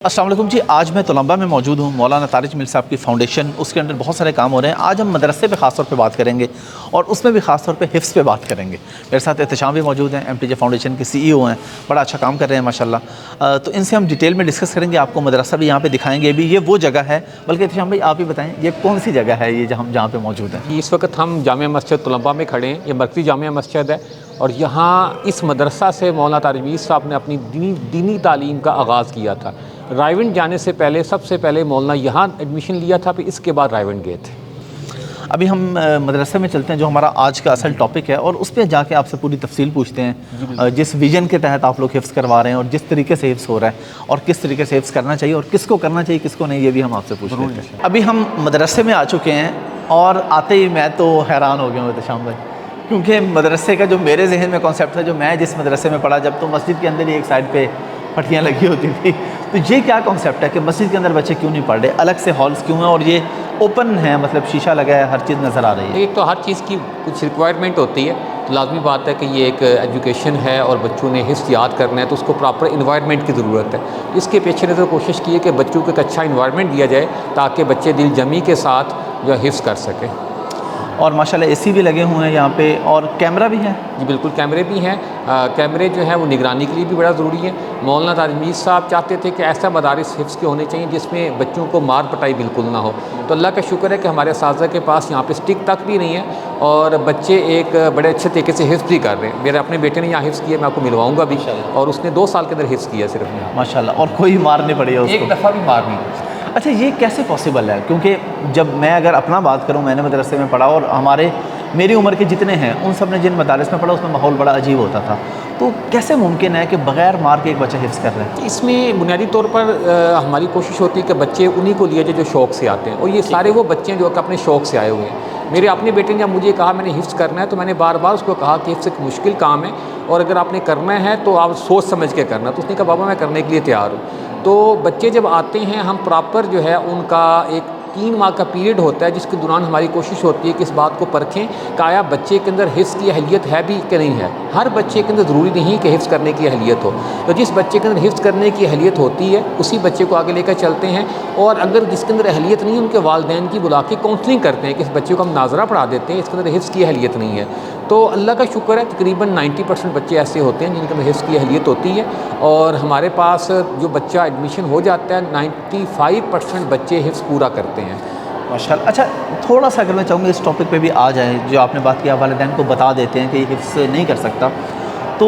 अस्सलाम वालेकुम जी। आज मैं तलंबा में मौजूद हूँ। मौलाना तारिक जमील साहब की फ़ाउंडेशन, उसके अंदर बहुत सारे काम हो रहे हैं। आज हम मदरसे पे ख़ास तौर पे बात करेंगे और उसमें भी ख़ास तौर पे हिफ्ज़ पे बात करेंगे। मेरे साथ एहतशाम भी मौजूद हैं, MTJ फ़ाउंडेशन के CEO हैं, बड़ा अच्छा काम कर रहे हैं माशाल्लाह। तो इनसे हम डिटेल में डिस्कस करेंगे, आपको मदरसा भी यहाँ पे दिखाएंगे भी, ये वो जगह है। बल्कि एहतशाम भाई आप ही बताएँ, ये कौन सी जगह है ये जहाँ पे मौजूद है? इस वक्त हम जामिया मस्जिद तलंबा में खड़े हैं। ये मरकज़ी जामिया मस्जिद है और यहाँ इस मदरसा से मौलाना तारिक जमील साहब ने अपनी दीनी तालीम का आगाज़ किया था। रायविंड जाने से पहले सबसे पहले मौलाना यहाँ एडमिशन लिया था, फिर इसके बाद रायविंड गए थे। अभी हम मदरसे में चलते हैं, जो हमारा आज का असल टॉपिक है, और उस पर जाके आपसे पूरी तफसील पूछते हैं जिस विजन के तहत आप लोग हिफ्ज़ करवा रहे हैं और जिस तरीके से हिफ्ज़ हो रहा है और किस तरीके से हिफ्ज़ करना चाहिए और किसको करना चाहिए किसको नहीं, ये भी हम आपसे पूछ रहे हैं। अभी हम मदरसे में आ चुके हैं और आते ही मैं तो हैरान हो गया हूँ एहतशाम भाई, क्योंकि मदरसे का जो मेरे जहन में कॉन्सेप्ट था, जो मैं जिस मदरसे में पढ़ा, जब तो मस्जिद के अंदर ही एक साइड पे पट्टियाँ लगी होती थी, तो ये क्या कॉन्सेप्ट है कि मस्जिद के अंदर बच्चे क्यों नहीं पढ़ रहे, अलग से हॉल्स क्यों हैं और ये ओपन है, मतलब शीशा लगा है, हर चीज़ नज़र आ रही है। एक तो हर चीज़ की कुछ रिक्वायरमेंट होती है, तो लाजमी बात है कि ये एक एजुकेशन है और बच्चों ने हिफ्ज़ याद करना है, तो उसको प्रॉपर इन्वायरमेंट की ज़रूरत है। इसके पेश नज़र कोशिश की है कि बच्चों को एक अच्छा इन्वायरमेंट दिया जाए ताकि बच्चे दिल जमी के साथ जो है हिफ्ज़ कर सकें। और माशाल्लाह AC भी लगे हुए हैं यहाँ पे और कैमरा भी है। जी बिल्कुल, कैमरे भी हैं। कैमरे जो हैं वो निगरानी के लिए भी बड़ा ज़रूरी है। मौलाना तारिक जमील साहब चाहते थे कि ऐसा मदारिस हिफ्ज़ के होने चाहिए जिसमें बच्चों को मार पटाई बिल्कुल ना हो। तो अल्लाह का शुक्र है कि हमारे असातिज़ा के पास यहाँ पे स्टिक तक भी नहीं है और बच्चे एक बड़े अच्छे तरीके से हिफ्ज़ भी कर रहे हैं। मेरे अपने बेटे ने यहाँ हिफ्ज़ किया, मैं आपको मिलवाऊँगा भी, और उसने 2 साल के अंदर हिफ्ज़ किया सिर्फ माशाल्लाह, और कोई मार नहीं पड़ी है उसको, एक दफ़ा भी मार नहीं। अच्छा, ये कैसे पॉसिबल है? क्योंकि जब मैं अगर अपना बात करूँ, मैंने मदरसे में पढ़ा और मेरी उम्र के जितने हैं उन सब ने जिन मदारिस में पढ़ा उसमें माहौल बड़ा अजीब होता था। तो कैसे मुमकिन है कि बग़ैर मार के एक बच्चा हिफ्ज़ कर रहा है? इसमें बुनियादी तौर पर हमारी कोशिश होती है कि बच्चे उन्हीं को लिए जो शौक़ से आते हैं, और ये सारे वो बच्चे हैं जो अपने शौक़ से आए हुए हैं। मेरे अपने बेटे ने जब मुझे कहा मैंने हिफ्ज़ करना है, तो मैंने बार बार उसको कहा कि हिफ्ज़ एक मुश्किल काम है और अगर आपने करना है तो आप सोच समझ के करना। तो उसने कहा बाबा मैं करने के लिए तैयार हूँ। तो बच्चे जब आते हैं, हम प्रॉपर जो है उनका एक 3 माह का पीरियड होता है जिसके दौरान हमारी कोशिश होती है कि इस बात को परखें कि आया बच्चे के अंदर हिफ्ज़ की अहलियत है भी कि नहीं है। हर बच्चे के अंदर ज़रूरी नहीं कि हिफ्ज़ करने की अहलियत हो, तो जिस बच्चे के अंदर हिफ्ज़ करने की अहलियत होती है उसी बच्चे को आगे लेकर चलते हैं, और अगर जिसके अंदर अहलियत नहीं है उनके वालिदैन की बुला के काउंसलिंग करते हैं कि इस बच्चे को हम नाज़रा पढ़ा देते हैं, इसके अंदर हिफ्ज़ की अहलियत नहीं है। तो अल्लाह का शुक्र है तकरीबन 90% बच्चे ऐसे होते हैं जिनके अंदर हिफ्ज़ की अहलियत होती है, और हमारे पास जो बच्चा एडमिशन हो जाता है 95% बच्चे हिफ्ज़ पूरा करते हैं माशाल्लाह। अच्छा, थोड़ा सा अगर मैं चाहूँगा इस टॉपिक पे भी आ जाए, जो आपने बात किया वालिदैन को बता देते हैं कि ये हिफ्ज़ नहीं कर सकता, तो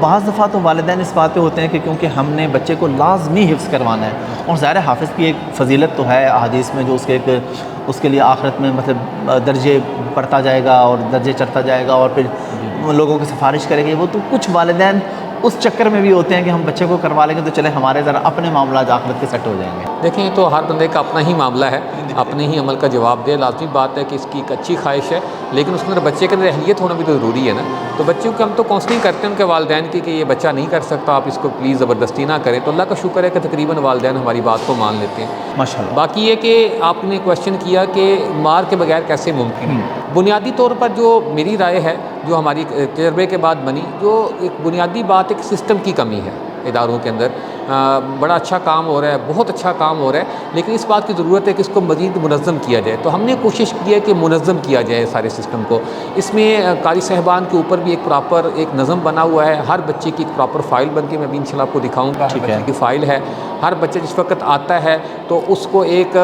बाज़ दफ़ा तो वालिदैन इस बात पे होते हैं कि क्योंकि हमने बच्चे को लाजमी हिफ्ज़ करवाना है, और ज़ाहिर हाफ़िज़ की एक फ़जीलत तो है अहादीस में, जो उसके लिए आखिरत में मतलब दर्जे बढ़ता जाएगा और दर्जे चढ़ता जाएगा और फिर लोगों की सिफारिश करेंगे। वो तो कुछ वालिदैन उस चक्कर में भी होते हैं कि हम बच्चे को करवा लेंगे तो चले हमारे ज़रा अपने मामला आखिरत के सेट हो जाएंगे। देखें, तो हर बंदे का अपना ही मामला है, अपने ही अमल का जवाब दे। लाजमी बात है कि इसकी एक अच्छी ख्वाहिश है, लेकिन उसके अंदर बच्चे के अंदर अहलियत होना भी तो ज़रूरी है ना। तो बच्चों को हम तो काउंसलिंग करते हैं उनके वालिदैन की कि ये बच्चा नहीं कर सकता, आप इसको प्लीज़ ज़बरदस्ती ना करें। तो अल्लाह का शुक्र है कि तकरीबन वालिदैन हमारी बात को मान लेते हैं माशाल्लाह। बाकी ये कि आपने क्वेश्चन किया कि मार के बगैर कैसे मुमकिन है। बुनियादी तौर पर जो मेरी राय है, जो हमारी तजर्बे के बाद बनी, जो एक बुनियादी बात एक सिस्टम की कमी है इदारों के अंदर। बड़ा अच्छा काम हो रहा है, बहुत अच्छा काम हो रहा है, लेकिन इस बात की ज़रूरत है कि इसको मज़ीद मुनज़्ज़म किया जाए। तो हमने कोशिश की है कि मुनज़्ज़म किया जाए सारे सिस्टम को। इसमें कारी साहबान के ऊपर भी एक प्रॉपर एक नज़म बना हुआ है, हर बच्चे की एक प्रॉपर फ़ाइल बन के मैं भी इंशाल्लाह आपको दिखाऊँगा। हर बच्चे की फ़ाइल है, हर बच्चा जिस वक्त आता है तो उसको एक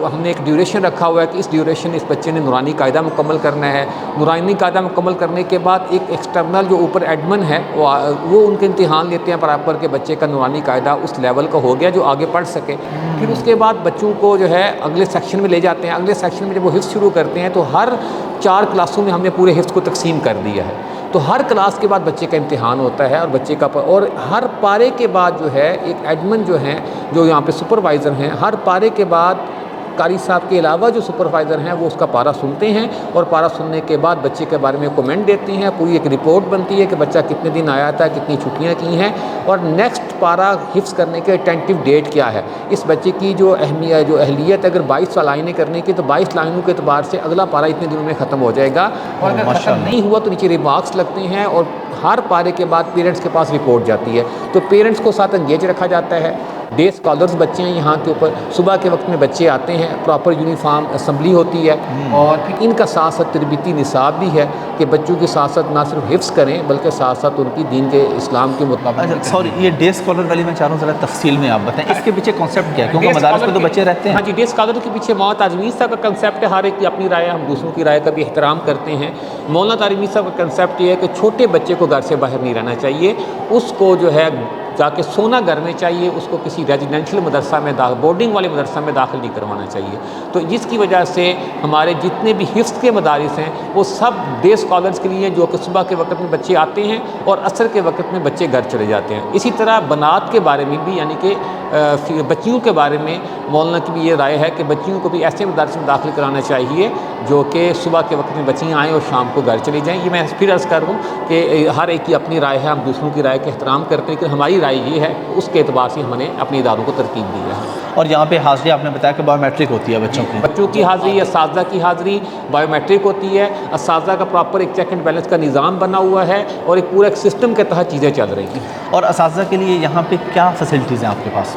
हमने एक ड्यूरेशन रखा हुआ है कि इस ड्यूरेशन इस बच्चे ने नूरानी कायदा मुकम्मल करना है। नूरानी कायदा मुकम्मल करने के बाद एक एक्सटर्नल जो ऊपर एडमिन है वो उनके इम्तिहान लेते हैं बराबर के बच्चे का नूरानी कायदा उस लेवल का हो गया जो आगे पढ़ सके। फिर उसके बाद बच्चों को जो है अगले सेक्शन में ले जाते हैं। अगले सेक्शन में जब वो हिफ्ज़ शुरू करते हैं तो हर 4 क्लासों में हमने पूरे हिफ्ज़ को तकसीम कर दिया है। तो हर क्लास के बाद बच्चे का इम्तिहान होता है और बच्चे का और हर पारे के बाद जो है एक एडमिन जो हैं, जो यहाँ पे सुपरवाइज़र हैं, हर पारे के बाद कारी साहब के अलावा जो सुपरवाइज़र हैं वो उसका पारा सुनते हैं, और पारा सुनने के बाद बच्चे के बारे में कमेंट देते हैं। पूरी एक रिपोर्ट बनती है कि बच्चा कितने दिन आया था, कितनी छुट्टियां की हैं, और नेक्स्ट पारा हिफ्ज़ करने के टेंटिव डेट क्या है। इस बच्चे की जो अहलियत अगर 22 लाइनें करने की, तो 22 लाइनों के अतबार से अगला पारा इतने दिनों में ख़त्म हो जाएगा, और अगर ख़त्म नहीं हुआ तो नीचे रिमार्क्स लगते हैं, और हर पारे के बाद पेरेंट्स के पास रिपोर्ट जाती है। तो पेरेंट्स को साथ एंगेज रखा जाता है, डे स्कॉलर्स बच्चे हैं यहाँ के ऊपर, सुबह के वक्त में बच्चे आते हैं, प्रॉपर यूनिफॉर्म असम्बली होती है, और फिर इनका साथ साथ तरबियती निसाब भी है कि बच्चों के साथ साथ ना सिर्फ हिफ्ज़ करें बल्कि साथ साथ उनकी दीन के इस्लाम के मुताबिक। अच्छा सॉरी, ये डे स्कॉलर वाली मैं चाह रहा हूँ ज़रा तफसील में आप बताएं, इसके पीछे कॉन्सेप्ट क्या है, क्योंकि मदारस में तो बच्चे रहते हैं। हाँ जी, डे स्कॉलर के पीछे मौलाना ताजमीर साहब का कंसेप्ट है, हर एक की अपनी राय है, हम दूसरों की राय का भी एहतराम करते हैं। मौलाना ताजमीर साहब का कंसेप्ट ये है कि छोटे बच्चे को घर से बाहर नहीं रहना चाहिए, उसको जो है जाके सोना घर में चाहिए, उसको किसी रेजिडेंशियल मदरसा में बोर्डिंग वाले मदरसा में दाखिल नहीं करवाना चाहिए। तो जिसकी वजह से हमारे जितने भी हिफ्ज़ के मदारिस हैं वो सब डे स्कॉलर्स के लिए, जो कि सुबह के वक्त में बच्चे आते हैं और असर के वक्त में बच्चे घर चले जाते हैं। इसी तरह बनात के बारे में भी, यानी कि बच्चियों के बारे में मौलाना की भी ये राय है कि बच्चियों को भी ऐसे मदारस में दाखिल कराना चाहिए जो कि सुबह के वक्त में बच्चियाँ आएँ और शाम को घर चली जाएँ। ये मैं फिर अर्ज़ कर रहा हूँ कि हर एक की अपनी राय है, हम दूसरों की राय का एहतराम करते हैं, लेकिन हमारी राय ये है, उसके एतबार से हमने अपने इदारों को तरतीब दी है। और यहाँ पे हाज़िरी आपने बताया कि बायोमेट्रिक होती है बच्चों की हाज़िरी, असातिज़ा की हाज़िरी बायोमेट्रिक होती है, असातिज़ा का प्रॉपर एक चेक एंड बैलेंस का निज़ाम बना हुआ है और एक पूरा एक सिस्टम के तहत चीज़ें चल रही हैं। और असातिज़ा के लिए यहाँ पे क्या फैसिलिटीज़ हैं आपके पास?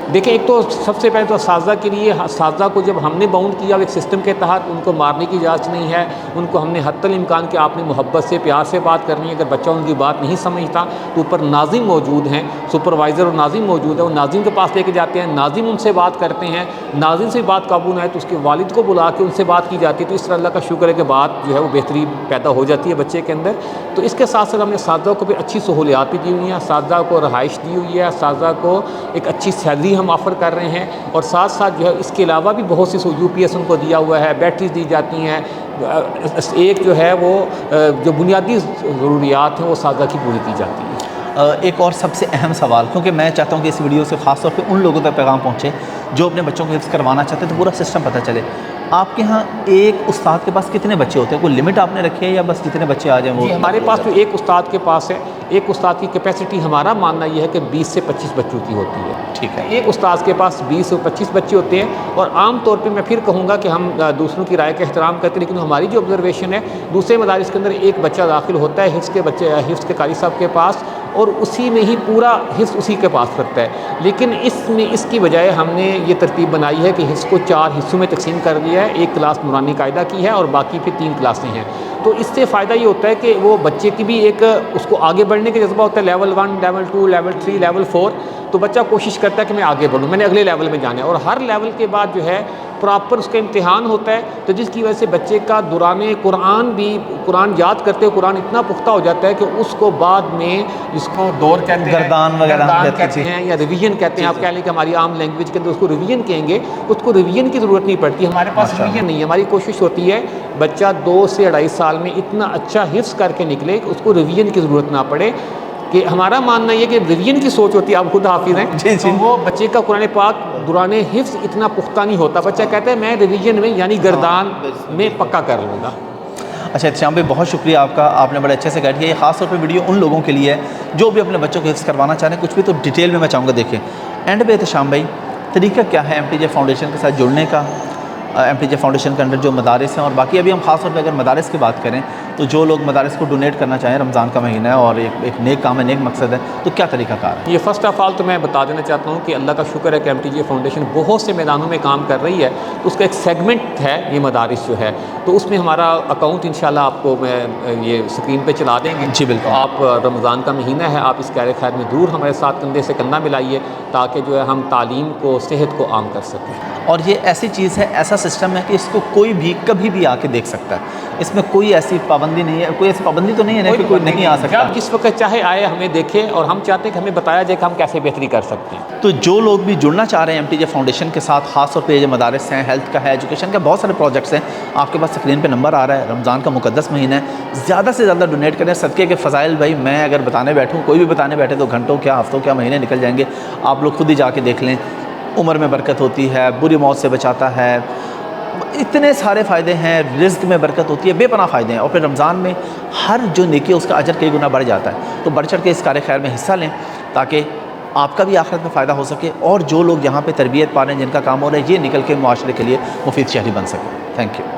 देखिए, एक तो सबसे पहले तो असातिज़ा के लिए, असातिज़ा को जब हमने बाउंड किया एक सिस्टम के तहत, उनको मारने की इजाज़त नहीं है, उनको हमने हत्तल इम्कान कि आपने मोहब्बत से प्यार से बात करनी है। अगर बच्चा उनकी बात नहीं समझता तो ऊपर नाज़िम मौजूद हैं, सुपरवाइज़र और नाज़िम मौजूद है, वो नाज़िम के पास लेके जाते हैं, नाज़िम उनसे बात करते हैं, नाज़िम से बात काबू ना आए तो उसके वालिद को बुला के उनसे बात की जाती है। तो इस तरह अल्लाह का शुक्र है कि बात जो है वो बेहतरी पैदा हो जाती है बच्चे के अंदर। तो इसके साथ साथ हमने असातिज़ा को भी अच्छी सहूलियात भी दी हुई हैं, असातिज़ा को रहाइश दी हुई है, असातिज़ा को एक अच्छी सैलरी हम ऑफ़र कर रहे हैं, और साथ साथ जो है इसके अलावा भी बहुत सी UPS उनको दिया हुआ है, बैटरीज दी जाती हैं। एक जो है वो जो बुनियादी ज़रूरियात हैं वो असातिज़ा की पूरी की जाती है। एक और सबसे अहम सवाल, क्योंकि मैं चाहता हूँ कि इस वीडियो से ख़ास तौर पे उन लोगों तक पैगाम पहुँचे जो अपने बच्चों को हिफ्ज़ करवाना चाहते हैं, तो पूरा सिस्टम पता चले। आपके यहाँ एक उस्ताद के पास कितने बच्चे होते हैं? कोई लिमिट आपने रखी है या बस जितने बच्चे आ जाएँ वो? हमारे पास तो एक उस्ताद के पास है, एक उस्ताद की कैपेसिटी हमारा मानना ये है कि 20 से 25 बच्चों की होती है। ठीक है, एक उस्ताद के पास 20 से 25 बच्चे होते हैं। और आम तौर पे मैं फिर कहूँगा कि हम दूसरों की राय का एहतराम करते हैं, लेकिन हमारी जो ऑब्जर्वेशन है, दूसरे मदारिस के अंदर एक बच्चा दाखिल होता है हिफ्ज़ के कारी साहब के पास, और उसी में ही पूरा हिफ्ज़ उसी के पास रखता है। लेकिन इसकी बजाय हमने ये तरतीब बनाई है कि हिफ्ज़ को 4 हिस्सों में तकसीम कर दिया है। एक क्लास नूरानी कायदा की है और बाकी फिर 3 क्लासें हैं। तो इससे फ़ायदा ये होता है कि वो बच्चे की भी एक उसको आगे बढ़ने का जज्बा होता है, लेवल 1, लेवल 2, लेवल 3, लेवल 4। तो बच्चा कोशिश करता है कि मैं आगे बढ़ूँ, मैंने अगले लेवल में जाना है, और हर लेवल के बाद जो है प्रॉपर उसका इम्तिहान होता है। तो जिसकी वजह से बच्चे का दौरान कुरान याद करते हुए कुरान इतना पुख्ता हो जाता है कि उसको बाद में जिसको दौर कहते हैं, गर्दान वगैरह कहते हैं या रिवीजन कहते हैं, आप कह लें कि हमारी आम लैंग्वेज के अंदर उसको रिवीजन कहेंगे, उसको रिवीजन की ज़रूरत नहीं पड़ती। हमारे पास रिवीजन नहीं है। हमारी कोशिश होती है बच्चा 2 से 2.5 साल में इतना अच्छा हिफ्ज़ करके निकले कि उसको रिवीजन की ज़रूरत ना पड़े। कि हमारा मानना ये कि रिवीजन की सोच होती है, आप खुद हाफिज़ हैं, तो वो बच्चे का कुरान पाक दौरान हिफ्ज़ इतना पुख्ता नहीं होता। बच्चा कहता है मैं रिवीजन में यानी गर्दान में पक्का कर लूँगा। अच्छा इत्तेशाम भाई, बहुत शुक्रिया आपका, आपने बड़े अच्छे से गाइड किया। ये ख़ास तौर पे वीडियो उन लोगों के लिए है जो भी अपने बच्चों को हिफ्ज़ करवाना चाह रहे हैं। कुछ भी तो डिटेल में मैं चाहूँगा देखें। एंड पे इत्तेशाम भाई, तरीका क्या है MTJ फाउंडेशन के साथ जुड़ने का? MTJ फाउंडेशन के अंडर जो मदारिस हैं, और बाकी अभी हम ख़ास तौर पे अगर मदारिस की बात करें तो जो लोग मदारिस को डोनेट करना चाहें, रमज़ान का महीना है और एक नेक काम है, नेक मकसद है, तो क्या तरीक़ाकार है? ये फ़र्स्ट ऑफ़ ऑल तो मैं बता देना चाहता हूँ कि अल्लाह का शुक्र है कि MTJ फाउंडेशन बहुत से मैदानों में काम कर रही है। तो उसका एक सेगमेंट है ये मदारिस जो है, तो उसमें हमारा अकाउंट इंशाल्लाह आपको मैं ये स्क्रीन पे चला देंगे। जी बिल्कुल। तो आप रमज़ान का महीना है, आप इस कार खैर में ज़रूर हमारे साथ कंधे से कंधा मिलाइए ताकि जो है हम तालीम को, सेहत को आम कर सकें। और ये ऐसी चीज़ है, ऐसा सिस्टम है कि इसको कोई भी कभी भी आके देख सकता है। इसमें कोई ऐसी पाबंदी नहीं है, कोई ऐसी पाबंदी तो नहीं है ना कि कोई नहीं आ सकता। जब जिस वक्त चाहे आए, हमें देखें, और हम चाहते हैं कि हमें बताया जाए कि हम कैसे बेहतरी कर सकते हैं। तो जो लोग भी जुड़ना चाह रहे हैं MTJ फाउंडेशन के साथ, खास तौर पे ये मदारिस हैं, हेल्थ का है, एजुकेशन का, बहुत सारे प्रोजेक्ट्स हैं, आपके पास स्क्रीन पे नंबर आ रहा है। रमज़ान का मुक़द्दस महीना है, ज़्यादा से ज़्यादा डोनेट करें। सदक़े के फ़ज़ाइल भाई मैं अगर बताने बैठूँ, कोई भी बताने बैठे तो घंटों क्या, हफ़्तों क्या, महीने निकल जाएंगे। आप लोग खुद ही जाके देख लें। उम्र में बरकत होती है, बुरी मौत से बचाता है, इतने सारे फ़ायदे हैं, रिज़्क में बरकत होती है, बेपनाह फ़ायदे हैं। और फिर रमज़ान में हर जो नेकी है उसका अजर कई गुना बढ़ जाता है। तो बढ़ चढ़ के इस कार खैर में हिस्सा लें ताकि आपका भी आखिरत में फ़ायदा हो सके, और जो लोग यहाँ पे तरबियत पा रहे हैं, जिनका काम हो रहा है, ये निकल के मुआशरे के लिए मुफीद शहरी बन सके। Thank you.